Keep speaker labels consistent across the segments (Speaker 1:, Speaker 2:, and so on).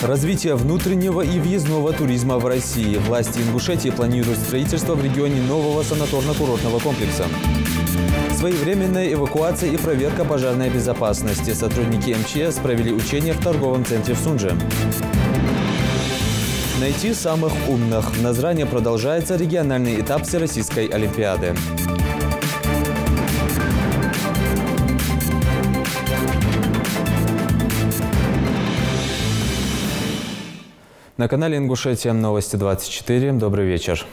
Speaker 1: Развитие внутреннего и въездного туризма в России. Власти Ингушетии планируют строительство в регионе нового санаторно-курортного комплекса. Своевременная эвакуация и проверка пожарной безопасности. Сотрудники МЧС провели учения в торговом центре в Сунже. Найти самых умных. В Назране продолжается региональный этап Всероссийской олимпиады. На канале Ингушетия новости 24. Добрый вечер.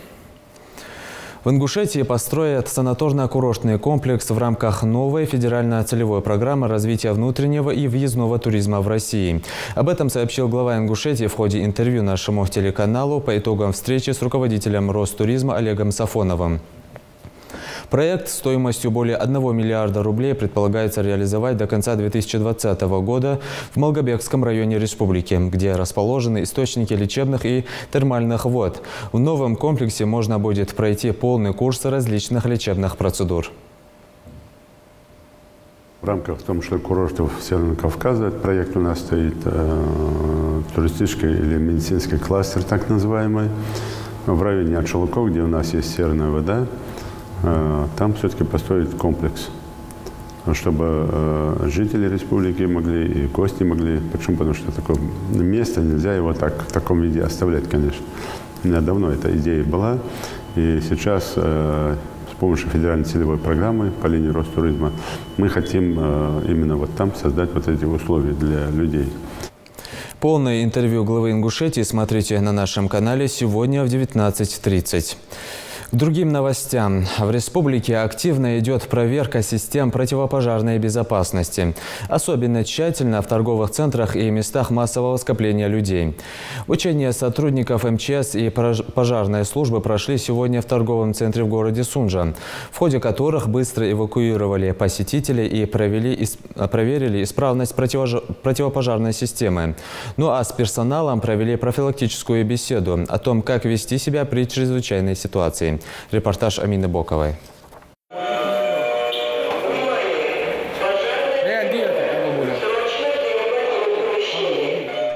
Speaker 1: В Ингушетии построят санаторно-курортный комплекс в рамках новой федерально-целевой программы развития внутреннего и въездного туризма в России. Об этом сообщил глава Ингушетии в ходе интервью нашему телеканалу по итогам встречи с руководителем Ростуризма Олегом Сафоновым. Проект стоимостью более 1 миллиарда рублей предполагается реализовать до конца 2020 года в Малгобекском районе республики, где расположены источники лечебных и термальных вод. В новом комплексе можно будет пройти полный курс различных лечебных процедур.
Speaker 2: В рамках том, что курортов Северного Кавказа, этот проект у нас стоит туристический или медицинский кластер, так называемый, в районе Ачалуков, где у нас есть серная вода. Там все-таки построить комплекс, чтобы жители республики могли и гости могли. Почему? Потому что такое место нельзя его так, в таком виде оставлять, конечно. У меня давно эта идея была. И сейчас с помощью федеральной целевой программы по линии Ростуризма мы хотим именно вот там создать вот эти условия для людей.
Speaker 1: Полное интервью главы Ингушетии смотрите на нашем канале сегодня в 19:30. К другим новостям. В республике активно идет проверка систем противопожарной безопасности. Особенно тщательно в торговых центрах и местах массового скопления людей. Учения сотрудников МЧС и пожарной службы прошли сегодня в торговом центре в городе Сунжа, в ходе которых быстро эвакуировали посетителей и проверили исправность противопожарной системы. Ну а с персоналом провели профилактическую беседу о том, как вести себя при чрезвычайной ситуации. Репортаж Амины Боковой.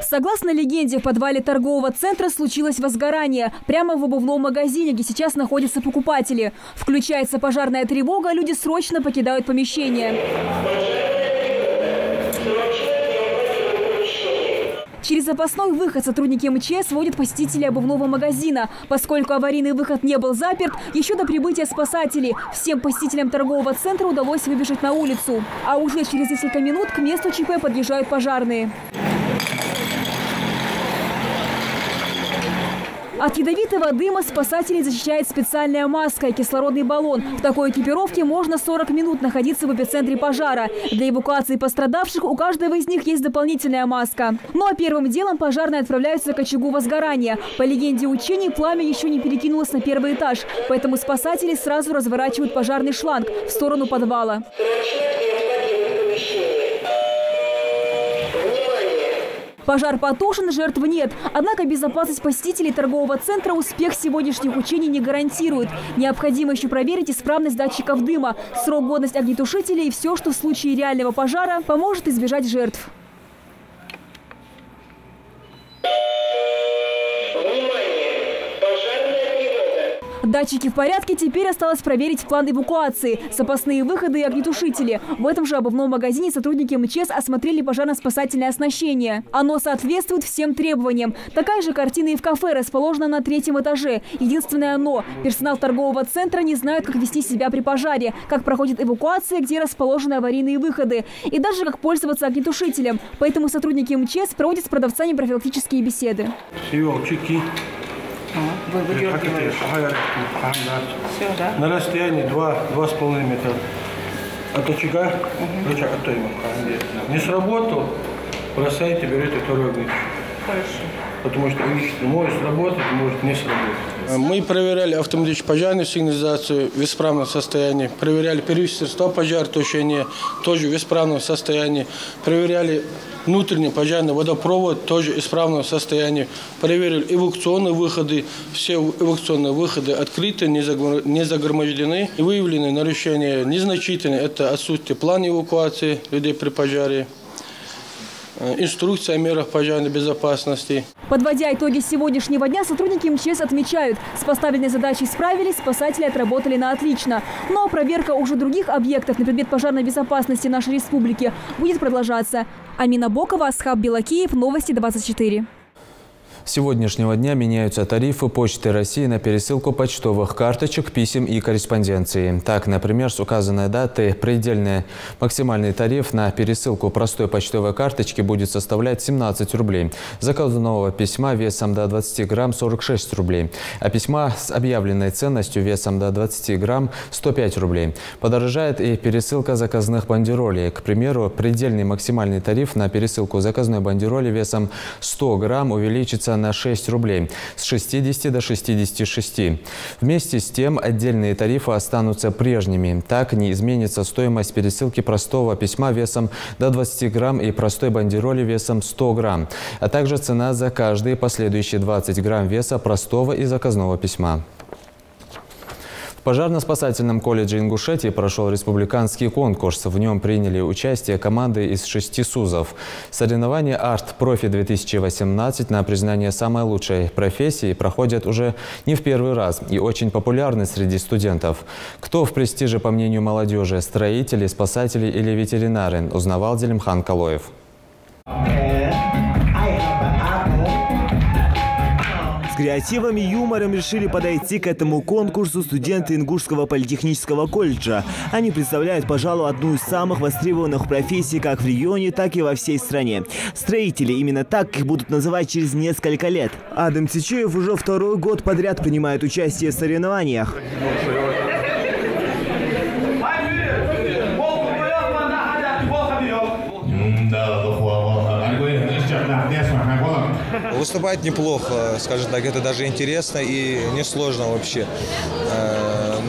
Speaker 3: Согласно легенде, в подвале торгового центра случилось возгорание. Прямо в обувном магазине, где сейчас находятся покупатели. Включается пожарная тревога, люди срочно покидают помещение. Через запасной выход сотрудники МЧС водят посетителей обувного магазина. Поскольку аварийный выход не был заперт, еще до прибытия спасателей всем посетителям торгового центра удалось выбежать на улицу. А уже через несколько минут к месту ЧП подъезжают пожарные. От ядовитого дыма спасателей защищает специальная маска и кислородный баллон. В такой экипировке можно 40 минут находиться в эпицентре пожара. Для эвакуации пострадавших у каждого из них есть дополнительная маска. Ну а первым делом пожарные отправляются к очагу возгорания. По легенде учений, пламя еще не перекинулось на первый этаж, поэтому спасатели сразу разворачивают пожарный шланг в сторону подвала. Пожар потушен, жертв нет. Однако безопасность посетителей торгового центра успех сегодняшних учений не гарантирует. Необходимо еще проверить исправность датчиков дыма, срок годности огнетушителей и все, что в случае реального пожара поможет избежать жертв. Датчики в порядке, теперь осталось проверить план эвакуации, запасные выходы и огнетушители. В этом же обувном магазине сотрудники МЧС осмотрели пожарно-спасательное оснащение. Оно соответствует всем требованиям. Такая же картина и в кафе, расположена на 3-м этаже. Единственное но – персонал торгового центра не знает, как вести себя при пожаре, как проходит эвакуация, где расположены аварийные выходы, и даже как пользоваться огнетушителем. Поэтому сотрудники МЧС проводят с продавцами профилактические беседы.
Speaker 4: Вы выдергиваете? Все, да? На расстоянии 2,5 метра от очага, не сработал, бросайте, берете второй огнетушитель. Хорошо. Потому что огнетушитель может сработать, может не сработать. Мы проверяли автоматическую пожарную сигнализацию в исправном состоянии, проверяли первичные средства пожаротушения, тоже в исправном состоянии, проверяли внутренний пожарный водопровод, тоже в исправном состоянии, проверили эвакуационные выходы, все эвакуационные выходы открыты, не загромождены. И выявлены нарушения незначительные, это отсутствие плана эвакуации людей при пожаре. инструкция о мерах пожарной безопасности.
Speaker 3: Подводя итоги сегодняшнего дня, сотрудники МЧС отмечают, с поставленной задачей справились, спасатели отработали на отлично. Но проверка уже других объектов на предмет пожарной безопасности нашей республики будет продолжаться. Амина Бокова, Асхаб Белакиев, Новости 24.
Speaker 1: С сегодняшнего дня меняются тарифы Почты России на пересылку почтовых карточек, писем и корреспонденции. Так, например, с указанной даты предельный максимальный тариф на пересылку простой почтовой карточки будет составлять 17 рублей. Заказанного письма весом до 20 грамм – 46 рублей. А письма с объявленной ценностью весом до 20 грамм – 105 рублей. Подорожает и пересылка заказных бандеролей. К примеру, предельный максимальный тариф на пересылку заказной бандероли весом 100 грамм увеличится на 6 рублей с 60 до 66. Вместе с тем отдельные тарифы останутся прежними. Так не изменится стоимость пересылки простого письма весом до 20 грамм и простой бандероли весом 100 грамм, а также цена за каждые последующие 20 грамм веса простого и заказного письма. В Пожарно-спасательном колледже Ингушетии прошел республиканский конкурс. В нем приняли участие команды из 6 СУЗов. Соревнования «Арт-Профи-2018» на признание самой лучшей профессии проходят уже не в первый раз и очень популярны среди студентов. Кто в престиже, по мнению молодежи – строители, спасатели или ветеринары, узнавал Делимхан Калоев.
Speaker 5: С креативом и юмором решили подойти к этому конкурсу студенты Ингушского политехнического колледжа. Они представляют, пожалуй, одну из самых востребованных профессий как в регионе, так и во всей стране. Строители, именно так их будут называть через несколько лет. Адам Тичеев уже второй год подряд принимает участие в соревнованиях.
Speaker 6: Выступать неплохо, скажем так, это даже интересно и несложно вообще.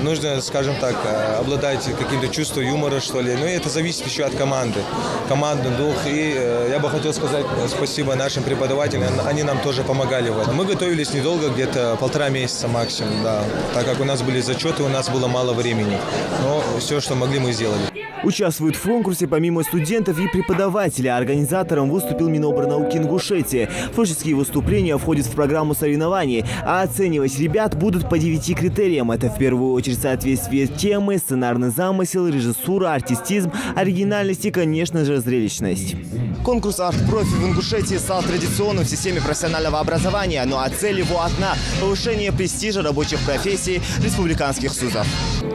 Speaker 6: Нужно, скажем так, обладать каким-то чувством юмора, что ли. Но это зависит еще от команды, командный дух. И я бы хотел сказать спасибо нашим преподавателям, они нам тоже помогали в этом. Мы готовились недолго, где-то 1,5 месяца максимум, да. Так как у нас были зачеты, у нас было мало времени. Но все, что могли, мы сделали.
Speaker 5: Участвуют в конкурсе помимо студентов и преподавателей. Организатором выступил Минобрнауки Ингушетии. Творческие выступления входят в программу соревнований, а оценивать ребят будут по 9 критериям. Это в первую очередь соответствие темы, сценарный замысел, режиссура, артистизм, оригинальность и, конечно же, зрелищность.
Speaker 7: Конкурс «Арт-Профи» в Ингушетии стал традиционным в системе профессионального образования, но цель его одна – повышение престижа рабочих профессий республиканских СУЗов.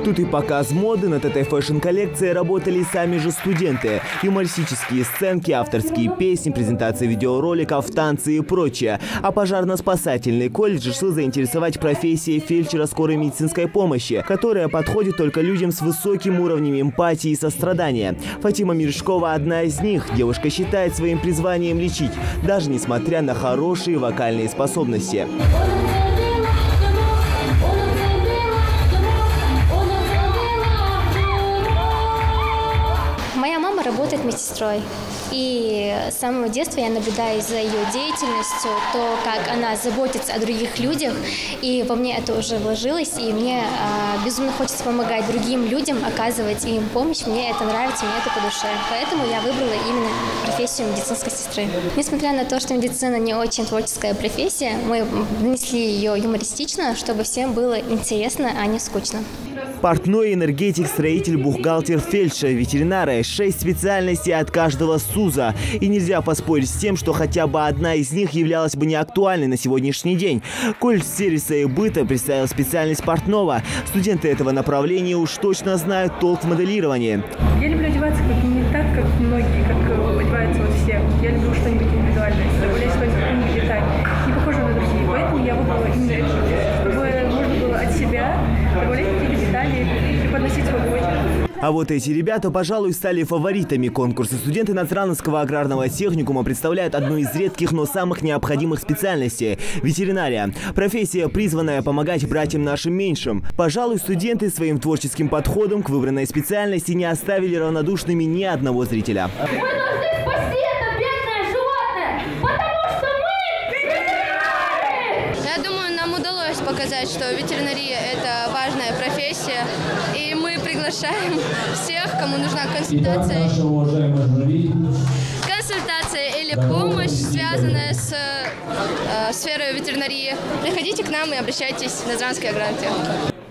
Speaker 5: Тут и показ моды, над этой фэшн-коллекцией работали сами же студенты. Юмористические сценки, авторские песни, презентации видеороликов, танцы и прочее. А пожарно-спасательный колледж решил заинтересовать профессией фельдшера скорой медицинской помощи, которая подходит только людям с высоким уровнем эмпатии и сострадания. Фатима Мережкова – одна из них. Девушка считает своим призванием лечить, даже несмотря на хорошие вокальные способности.
Speaker 8: Моя мама работает медсестрой, и с самого детства я наблюдаю за ее деятельностью, то, как она заботится о других людях, и во мне это уже вложилось, и мне безумно хочется помогать другим людям, оказывать им помощь, мне это нравится, мне это по душе. Поэтому я выбрала именно профессию медицинской сестры. Несмотря на то, что медицина не очень творческая профессия, мы донесли ее юмористично, чтобы всем было интересно, а не скучно.
Speaker 5: Портной, энергетик, строитель, бухгалтер, фельдшер, ветеринары – 6 специальностей от каждого СУЗа. И нельзя поспорить с тем, что хотя бы одна из них являлась бы неактуальной на сегодняшний день. Колледж сервиса и быта представил специальность портного. Студенты этого направления уж точно знают толк в моделировании.
Speaker 9: Я люблю одеваться не так, как многие, как одеваются вот все. Я люблю что-нибудь индивидуальное, добавлять какую-нибудь деталь, не похожую на другие. Поэтому я выбрала именно это, чтобы можно было от себя добавлять какие-то детали и преподносить свой почерк.
Speaker 5: А вот эти ребята, пожалуй, стали фаворитами конкурса. Студенты Национального аграрного техникума представляют одну из редких, но самых необходимых специальностей – ветеринария. Профессия, призванная помогать братьям нашим меньшим. Пожалуй, студенты своим творческим подходом к выбранной специальности не оставили равнодушными ни одного зрителя.
Speaker 10: Мы должны спасти это бедное животное, потому что мы ветеринары!
Speaker 11: Я думаю, нам удалось показать, что ветеринария – это важная профессия, и мы приглашаем всех, кому нужна консультация или или помощь, связанная с сферой ветеринарии, приходите к нам и обращайтесь в Назранский агротех.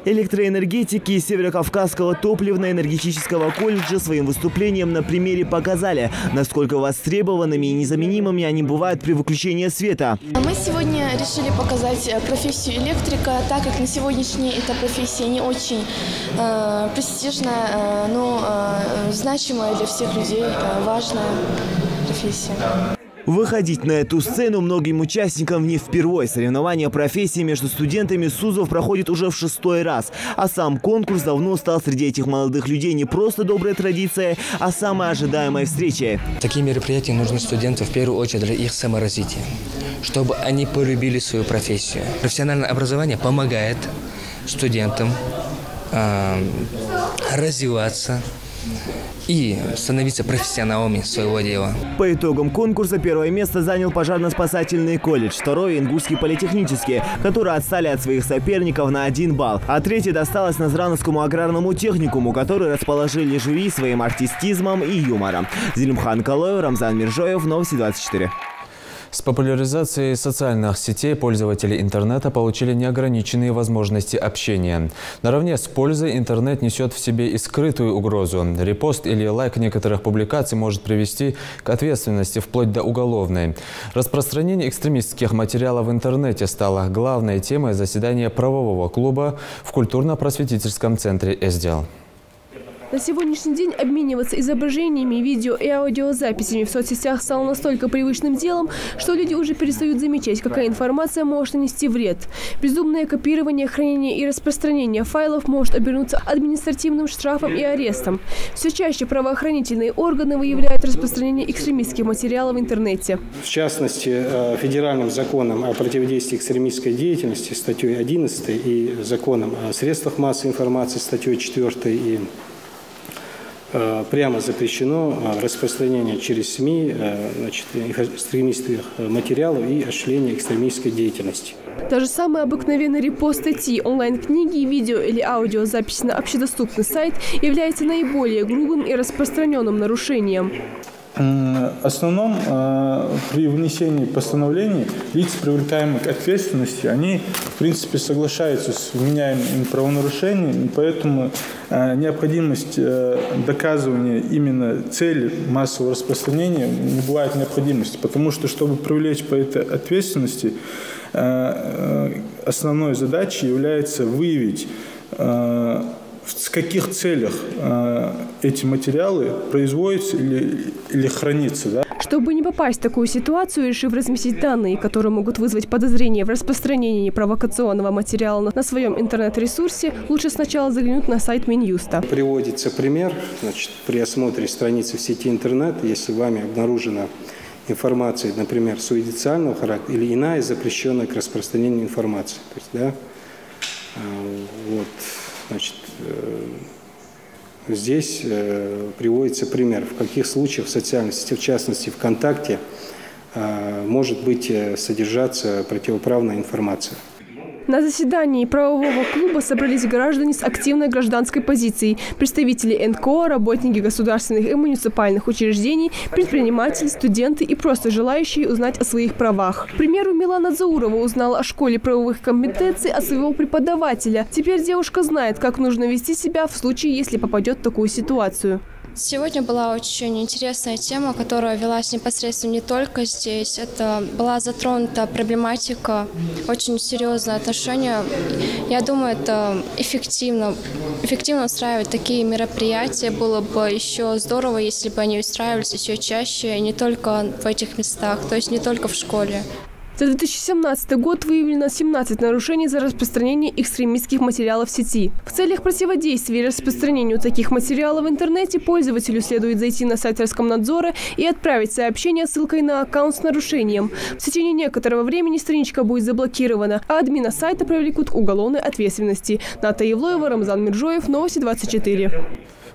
Speaker 5: Электроэнергетики Северокавказского топливно-энергетического колледжа своим выступлением на примере показали, насколько востребованными и незаменимыми они бывают при выключении света.
Speaker 12: Мы сегодня решили показать профессию электрика, так как на сегодняшний день эта профессия не очень престижная, но значимая для всех людей, важная профессия.
Speaker 5: Выходить на эту сцену многим участникам не впервой. Соревнования профессий между студентами СУЗов проходят уже в 6-й раз. А сам конкурс давно стал среди этих молодых людей не просто доброй традицией, а самой ожидаемой встречей.
Speaker 13: Такие мероприятия нужны студентам в первую очередь для их саморазвития, чтобы они полюбили свою профессию. Профессиональное образование помогает студентам развиваться и становиться профессионалами своего дела.
Speaker 5: По итогам конкурса первое место занял пожарно-спасательный колледж, второй – Ингушский политехнический, которые отстали от своих соперников на 1 балл, а третье досталось Назрановскому аграрному техникуму, который расположили жюри своим артистизмом и юмором. Зелимхан Калоев, Рамзан Миржоев, Новости 24.
Speaker 1: С популяризацией социальных сетей пользователи интернета получили неограниченные возможности общения. Наравне с пользой интернет несет в себе и скрытую угрозу. Репост или лайк некоторых публикаций может привести к ответственности вплоть до уголовной. Распространение экстремистских материалов в интернете стало главной темой заседания правового клуба в культурно-просветительском центре «Эсдел».
Speaker 9: На сегодняшний день обмениваться изображениями, видео и аудиозаписями в соцсетях стало настолько привычным делом, что люди уже перестают замечать, какая информация может нанести вред. Безумное копирование, хранение и распространение файлов может обернуться административным штрафом и арестом. Все чаще правоохранительные органы выявляют распространение экстремистских материалов в интернете.
Speaker 14: В частности, федеральным законом о противодействии экстремистской деятельности, статьей 11, и законом о средствах массовой информации, статьей 4 и прямо запрещено распространение через СМИ экстремистских материалов и осуществление экстремистской деятельности.
Speaker 9: Даже самый обыкновенный репост статьи, онлайн-книги, видео или аудиозапись на общедоступный сайт является наиболее грубым и распространенным нарушением.
Speaker 15: В основном при внесении постановлений лица, привлекаемые к ответственности, они, в принципе, соглашаются с вменяемым правонарушением, и поэтому необходимость доказывания именно цели массового распространения не бывает необходимости, потому что, чтобы привлечь по этой ответственности, основной задачей является выявить, в каких целях эти материалы производятся или хранятся. Да?
Speaker 9: Чтобы не попасть в такую ситуацию, решив разместить данные, которые могут вызвать подозрение в распространении провокационного материала на своем интернет-ресурсе, лучше сначала заглянуть на сайт Минюста.
Speaker 14: Приводится пример. При осмотре страницы в сети интернет, если вами обнаружена информация, например, суицидального характера или иная запрещенная к распространению информации. То есть, да, здесь приводится пример, в каких случаях в социальной сети, в частности ВКонтакте, может быть содержаться противоправная информация.
Speaker 9: На заседании правового клуба собрались граждане с активной гражданской позицией, представители НКО, работники государственных и муниципальных учреждений, предприниматели, студенты и просто желающие узнать о своих правах. К примеру, Милана Заурова узнала о школе правовых компетенций от своего преподавателя. Теперь девушка знает, как нужно вести себя в случае, если попадет в такую ситуацию.
Speaker 11: Сегодня была очень интересная тема, которая велась непосредственно не только здесь. Это была затронута проблематика, очень серьезное отношение. Я думаю, это эффективно устраивать такие мероприятия. Было бы еще здорово, если бы они устраивались еще чаще, не только в этих местах, то есть не только в школе.
Speaker 9: За 2017 год выявлено 17 нарушений за распространение экстремистских материалов в сети. В целях противодействия распространению таких материалов в интернете пользователю следует зайти на сайт Роскомнадзора и отправить сообщение с ссылкой на аккаунт с нарушением. В течение некоторого времени страничка будет заблокирована, а админа сайта привлекут к уголовной ответственности. Ната Евлоева, Рамзан Миржоев, Новости 24.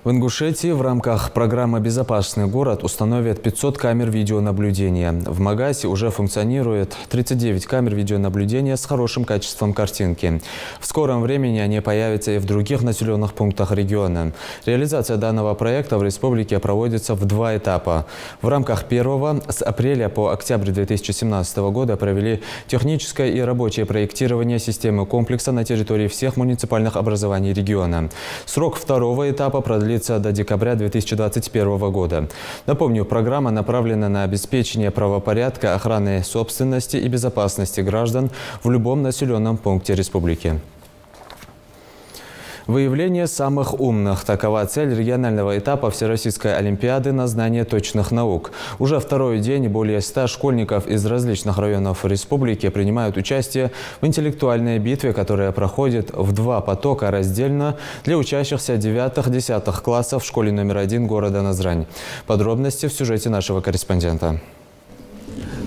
Speaker 1: В Ингушетии в рамках программы «Безопасный город» установят 500 камер видеонаблюдения. В Магасе уже функционирует 39 камер видеонаблюдения с хорошим качеством картинки. В скором времени они появятся и в других населенных пунктах региона. Реализация данного проекта в республике проводится в 2 этапа. В рамках первого с апреля по октябрь 2017 года провели техническое и рабочее проектирование системы комплекса на территории всех муниципальных образований региона. Срок второго этапа продлится до декабря 2021 года. Напомню, программа направлена на обеспечение правопорядка, охраны собственности и безопасности граждан в любом населенном пункте республики. Выявление самых умных – такова цель регионального этапа Всероссийской олимпиады на знание точных наук. Уже второй день более 100 школьников из различных районов республики принимают участие в интеллектуальной битве, которая проходит в 2 потока раздельно для учащихся 9-10 классов в школе номер 1 города Назрань. Подробности в сюжете нашего корреспондента.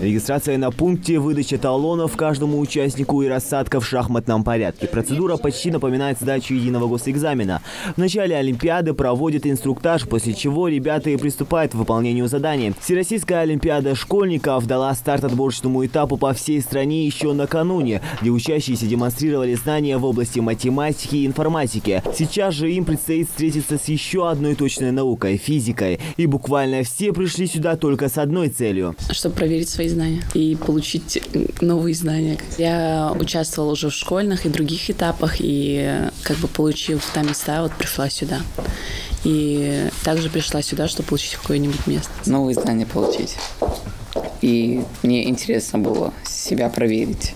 Speaker 5: Регистрация на пункте, выдача талонов каждому участнику и рассадка в шахматном порядке. Процедура почти напоминает сдачу единого госэкзамена. В начале олимпиады проводят инструктаж, после чего ребята и приступают к выполнению заданий. Всероссийская олимпиада школьников дала старт отборочному этапу по всей стране еще накануне, где учащиеся демонстрировали знания в области математики и информатики. Сейчас же им предстоит встретиться с еще одной точной наукой – физикой. И буквально все пришли сюда только с одной целью.
Speaker 16: Чтобы проверить свои знания и получить новые знания. Я участвовала уже в школьных и других этапах, и получив там места, пришла сюда. И также пришла сюда, чтобы получить какое-нибудь место.
Speaker 17: Новые знания получить. И мне интересно было себя проверить,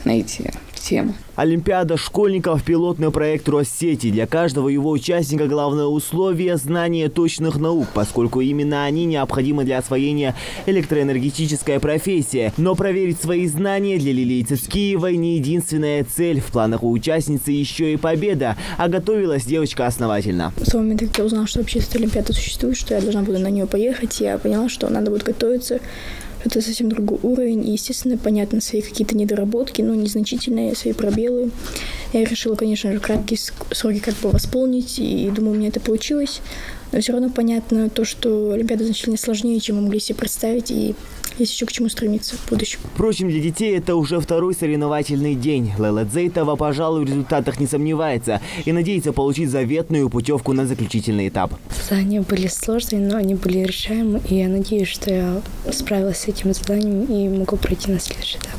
Speaker 17: найти тему.
Speaker 5: Олимпиада школьников – пилотный проект Россети. Для каждого его участника главное условие – знание точных наук, поскольку именно они необходимы для освоения электроэнергетической профессии. Но проверить свои знания для Лилии Цицкиевой не единственная цель. В планах у участницы еще и победа, а готовилась девочка основательно.
Speaker 18: С того момента, как я узнала, что вообще эта олимпиада существует, что я должна буду на нее поехать, я поняла, что надо будет готовиться. Это совсем другой уровень, и, естественно, понятно, свои какие-то недоработки, но незначительные, свои пробелы. Я решила, конечно же, краткие сроки восполнить, и думаю, у меня это получилось. Но все равно понятно то, что олимпиада значительно сложнее, чем мы могли себе представить, и есть еще к чему стремиться в будущем.
Speaker 5: Впрочем, для детей это уже второй соревновательный день. Лейла Дзейтова, пожалуй, в результатах не сомневается и надеется получить заветную путевку на заключительный этап.
Speaker 18: Задания были сложные, но они были решаемы, и я надеюсь, что я справилась с этим заданием и могу пройти на следующий этап.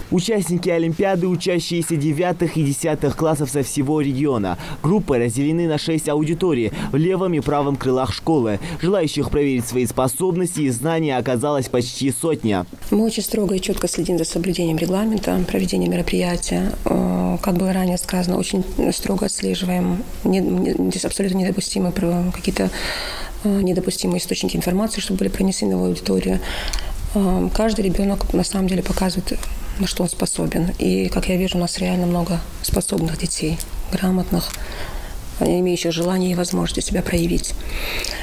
Speaker 5: Участники Олимпиады, учащиеся 9 и 10 классов со всего региона. Группы разделены на 6 аудиторий в левом и правом крылах школы. Желающих проверить свои способности и знания оказалось почти сотня.
Speaker 19: Мы очень строго и четко следим за соблюдением регламента, проведением мероприятия. Как было ранее сказано, очень строго отслеживаем. Здесь абсолютно недопустимы какие-то недопустимые источники информации, чтобы были пронесены в аудиторию. Каждый ребенок на самом деле показывает, на что он способен. И, как я вижу, у нас реально много способных детей, грамотных, имеющих желание и возможность себя проявить.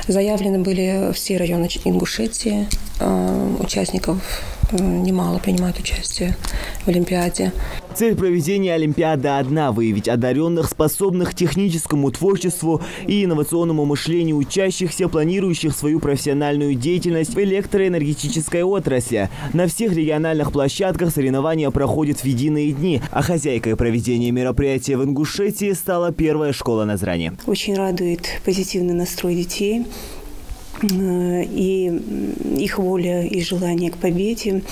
Speaker 19: Заявлены были все районы Ингушетии, участников немало принимают участие в Олимпиаде.
Speaker 5: Цель проведения Олимпиады одна – выявить одаренных, способных техническому творчеству и инновационному мышлению учащихся, планирующих свою профессиональную деятельность в электроэнергетической отрасли. На всех региональных площадках соревнования проходят в единые дни, а хозяйкой проведения мероприятия в Ингушетии стала первая школа Назрани.
Speaker 20: Очень радует позитивный настрой детей и их воля и желание к победе.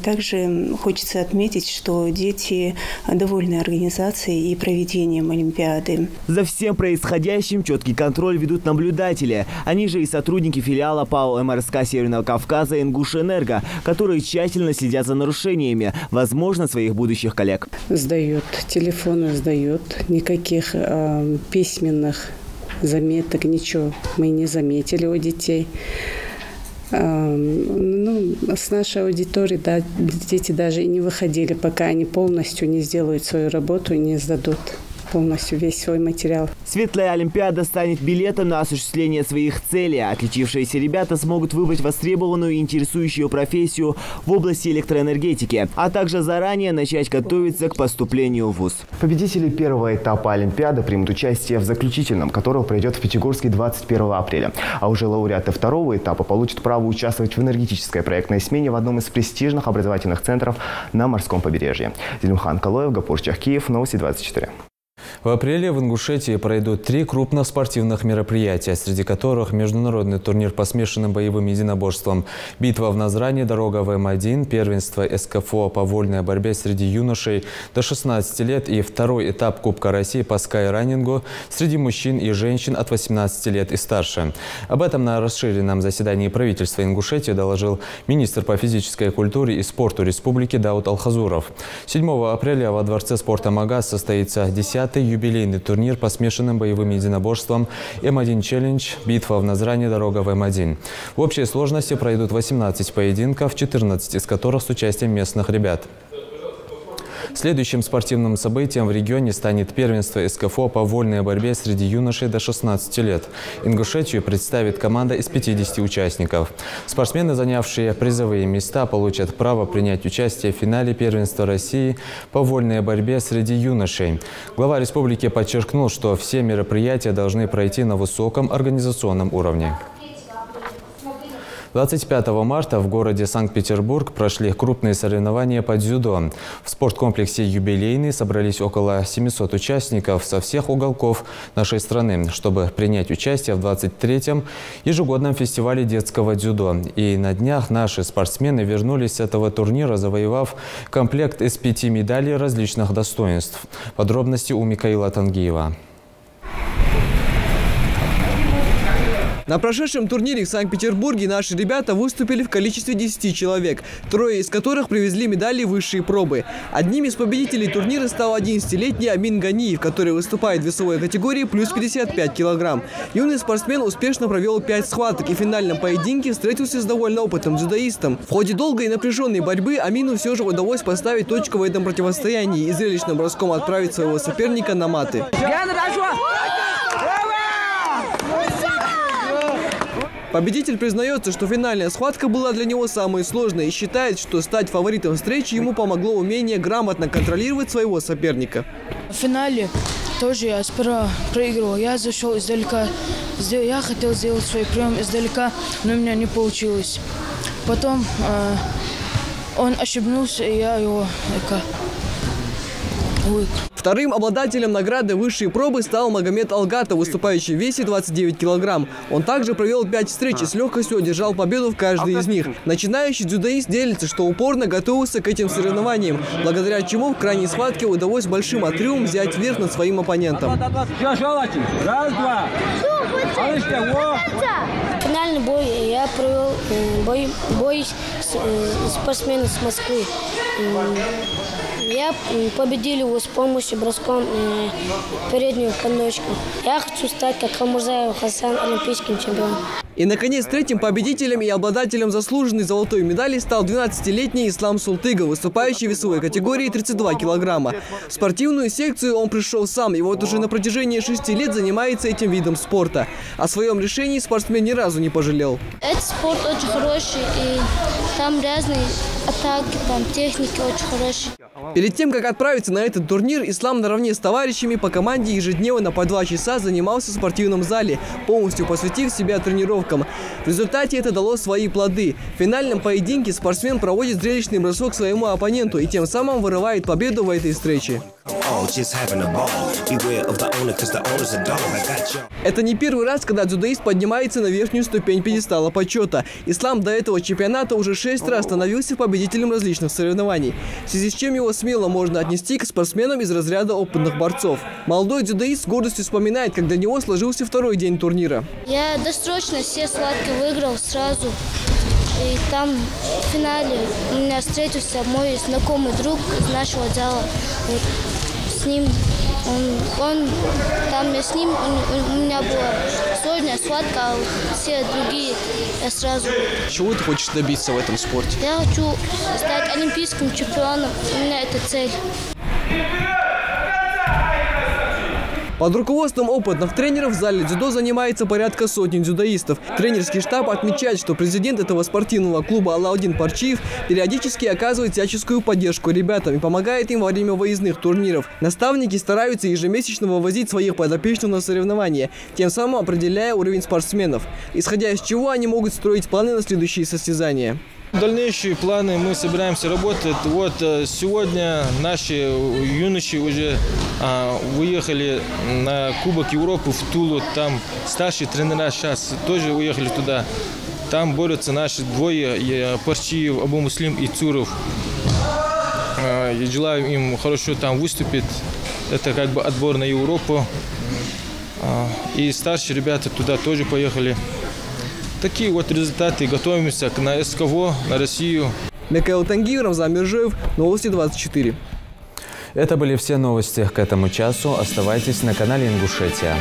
Speaker 20: Также хочется отметить, что дети довольны организацией и проведением Олимпиады.
Speaker 5: За всем происходящим четкий контроль ведут наблюдатели. Они же и сотрудники филиала ПАО МРСК Северного Кавказа «Ингушэнерго», которые тщательно следят за нарушениями, возможно, своих будущих коллег.
Speaker 21: Сдает, телефоны сдает, никаких письменных заметок, ничего мы не заметили у детей. С нашей аудитории дети даже и не выходили, пока они полностью не сделают свою работу и не сдадут полностью весь свой материал.
Speaker 5: Светлая Олимпиада станет билетом на осуществление своих целей. Отличившиеся ребята смогут выбрать востребованную и интересующую профессию в области электроэнергетики, а также заранее начать готовиться к поступлению в вуз.
Speaker 7: Победители первого этапа Олимпиады примут участие в заключительном, который пройдет в Пятигорске 21 апреля. А уже лауреаты второго этапа получат право участвовать в энергетической проектной смене в одном из престижных образовательных центров на морском побережье. Зелимхан Калоев, Гапур Чахкиев, Новости 24.
Speaker 1: В апреле в Ингушетии пройдут 3 крупных спортивных мероприятия, среди которых международный турнир по смешанным боевым единоборствам, битва в Назране, дорога в М1, первенство СКФО по вольной борьбе среди юношей до 16 лет и второй этап Кубка России по скайранингу среди мужчин и женщин от 18 лет и старше. Об этом на расширенном заседании правительства Ингушетии доложил министр по физической культуре и спорту республики Дауд Алхазуров. 7 апреля во Дворце спорта Магаз состоится 10-й юбилейный турнир по смешанным боевым единоборствам М1 Челлендж, битва в Назране, дорога в М1. В общей сложности пройдут 18 поединков, 14 из которых с участием местных ребят. Следующим спортивным событием в регионе станет первенство СКФО по вольной борьбе среди юношей до 16 лет. Ингушетию представит команда из 50 участников. Спортсмены, занявшие призовые места, получат право принять участие в финале первенства России по вольной борьбе среди юношей. Глава республики подчеркнул, что все мероприятия должны пройти на высоком организационном уровне. 25 марта в городе Санкт-Петербург прошли крупные соревнования по дзюдо. В спорткомплексе «Юбилейный» собрались около 700 участников со всех уголков нашей страны, чтобы принять участие в 23-м ежегодном фестивале детского дзюдо. И на днях наши спортсмены вернулись с этого турнира, завоевав комплект из 5 медалей различных достоинств. Подробности у Микаила Тангиева.
Speaker 2: На прошедшем турнире в Санкт-Петербурге наши ребята выступили в количестве 10 человек, 3 из которых привезли медали высшей пробы. Одним из победителей турнира стал 11-летний Амин Ганиев, который выступает в весовой категории плюс 55 килограмм. Юный спортсмен успешно провел 5 схваток и в финальном поединке встретился с довольно опытным дзюдоистом. В ходе долгой и напряженной борьбы Амину все же удалось поставить точку в этом противостоянии и зрелищным броском отправить своего соперника на маты. Победитель признается, что финальная схватка была для него самой сложной и считает, что стать фаворитом встречи ему помогло умение грамотно контролировать своего соперника.
Speaker 22: В финале тоже я сперва проигрывал. Я зашел издалека. Я хотел сделать свой прием издалека, но у меня не получилось. Потом он ошибнулся, и я его выиграл.
Speaker 2: Вторым обладателем награды высшей пробы стал Магомед Алгатов, выступающий в весе 29 килограмм. Он также провел 5 встреч и с легкостью одержал победу в каждой из них. Начинающий дзюдоист делится, что упорно готовился к этим соревнованиям, благодаря чему в крайней схватке удалось большим отрывом взять верх над своим оппонентом.
Speaker 23: Финальный бой я провел бой с спортсменом с Москвы. Я победил его с помощью броском переднюю подножку. Я хочу стать, как Хамурзаев Хасан, олимпийским чемпионом.
Speaker 2: И, наконец, третьим победителем и обладателем заслуженной золотой медали стал 12-летний Ислам Султыгов, выступающий в весовой категории 32 килограмма. В спортивную секцию он пришел сам, и вот уже на протяжении 6 лет занимается этим видом спорта. О своем решении спортсмен ни разу не пожалел.
Speaker 23: Этот спорт очень хороший, и там разные атаки, там техники очень хорошие.
Speaker 2: Перед тем, как отправиться на этот турнир, Ислам наравне с товарищами по команде ежедневно по 2 часа занимался в спортивном зале, полностью посвятив себя тренировкам. В результате это дало свои плоды. В финальном поединке спортсмен проводит зрелищный бросок своему оппоненту и тем самым вырывает победу в этой встрече. Это не первый раз, когда дзюдоист поднимается на верхнюю ступень пьедестала почета. Ислам до этого чемпионата уже 6 раз становился победителем различных соревнований, в связи с чем его смело можно отнести к спортсменам из разряда опытных борцов. Молодой дзюдоист с гордостью вспоминает, как для него сложился второй день турнира.
Speaker 23: Я досрочно все схватки выиграл сразу. И там в финале у меня встретился мой знакомый друг из нашего зала. Вот с ним, у меня была сложная схватка, а все другие я сразу.
Speaker 2: Чего ты хочешь добиться в этом спорте?
Speaker 23: Я хочу стать олимпийским чемпионом, у меня это цель.
Speaker 2: Под руководством опытных тренеров в зале дзюдо занимается порядка сотни дзюдоистов. Тренерский штаб отмечает, что президент этого спортивного клуба Алаудин Парчиев периодически оказывает всяческую поддержку ребятам и помогает им во время выездных турниров. Наставники стараются ежемесячно вывозить своих подопечных на соревнования, тем самым определяя уровень спортсменов, исходя из чего они могут строить планы на следующие состязания.
Speaker 3: Дальнейшие планы мы собираемся работать. Вот сегодня наши юноши уже уехали на Кубок Европы в Тулу. Там старшие тренера сейчас тоже уехали туда. Там борются наши двое, Парчиев, Абу Муслим и Цуров. Я желаю им хорошо там выступить. Это как бы отбор на Европу. И старшие ребята туда тоже поехали. Такие вот результаты. Готовимся на СКВО, на Россию.
Speaker 2: Микаэл Тангиев, Рамзан Миржоев, Новости 24.
Speaker 1: Это были все новости к этому часу. Оставайтесь на канале Ингушетия.